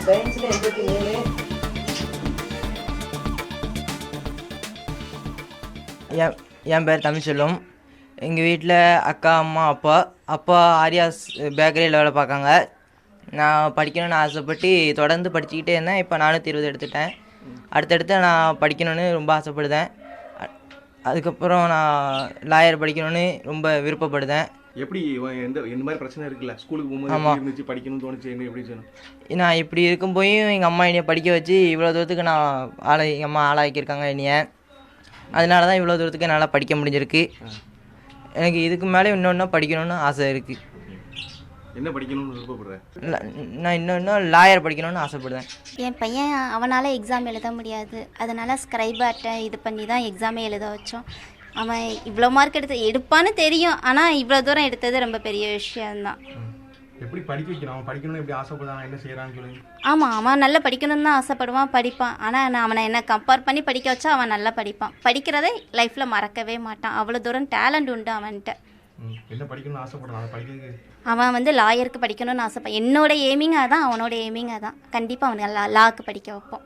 சயின்ஸில் 87. என் பேர் தமிழ்ச்செல்வம். எங்கள் வீட்டில் அக்கா, அம்மா, அப்பா ஆரியாஸ் பேக்கரியில் வேலை பார்க்காங்க. நான் படிக்கணும்னு ஆசைப்பட்டு தொடர்ந்து படிச்சுக்கிட்டே இருந்தேன். இப்போ 420 எடுத்துட்டேன். அடுத்தடுத்து நான் படிக்கணும்னு ரொம்ப ஆசைப்படுதேன். அதுக்கப்புறம் நான் லாயர் படிக்கணும்னு ரொம்ப விருப்பப்படுதேன். எப்படி எந்த மாதிரி பிரச்சனை இருக்குல்ல, ஸ்கூலுக்கு போகும்போது இருந்துச்சு, படிக்கணும்னு தோணுச்சு, என்ன எப்படி சொன்னேன்? நான் இப்படி இருக்கும் போயும் எங்கள் அம்மா என்னைய படிக்க வச்சு இவ்வளோ தூரத்துக்கு எங்கள் அம்மா ஆளாக்கியிருக்காங்க என்னைய. அதனால தான் இவ்வளோ தூரத்துக்கு என்னால் படிக்க முடிஞ்சிருக்கு. எனக்கு இதுக்கு மேலே இன்னொன்று படிக்கணும்னு ஆசை இருக்குது. என்ன படிக்கணும்னு விருப்பப்படுறேன்? நான் இன்னொன்று லாயர் படிக்கணும்னு ஆசைப்படுறேன். என் பையன் அவனால் எக்ஸாம் எழுத முடியாது, அதனால் ஸ்க்ரைபார்ட்டை இது பண்ணி தான் எக்ஸாமே எழுத வச்சோம். அவன் இவ்வளோ மார்க் எடுப்பான்னு தெரியும், ஆனால் இவ்வளோ தூரம் எடுத்தது ரொம்ப பெரிய விஷயந்தான். எப்படி படிக்க வைக்கணும்? அவன் படிக்கணும்னு எப்படி ஆசைப்படுறான், என்ன செய்கிறான்னு சொல்லி? ஆமாம், அவன் நல்லா படிக்கணும்னு தான் ஆசைப்படுவான், படிப்பான். ஆனால் நான் அவனை என்ன கம்பேர் பண்ணி படிக்க வச்சா அவன் நல்லா படிப்பான். படிக்கிறதே லைஃப்பில் மறக்கவே மாட்டான். அவ்வளோ தூரம் டேலண்ட் உண்டு அவன்கிட்ட. என்ன படிக்கணும்னு ஆசைப்படுறான்? படிக்கிறதுக்கு அவன் லாயருக்கு படிக்கணும்னு ஆசைப்பான். என்னோட எய்மிங்காக தான், அவனோட எய்மிங்காக தான். கண்டிப்பாக அவனுக்கு லாக்கு படிக்க வைப்போம்.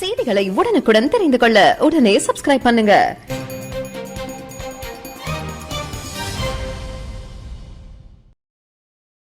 செய்திகளை உடனுக்குடன் தெரிந்து கொள்ள உடனே சப்ஸ்கிரைப் பண்ணுங்க.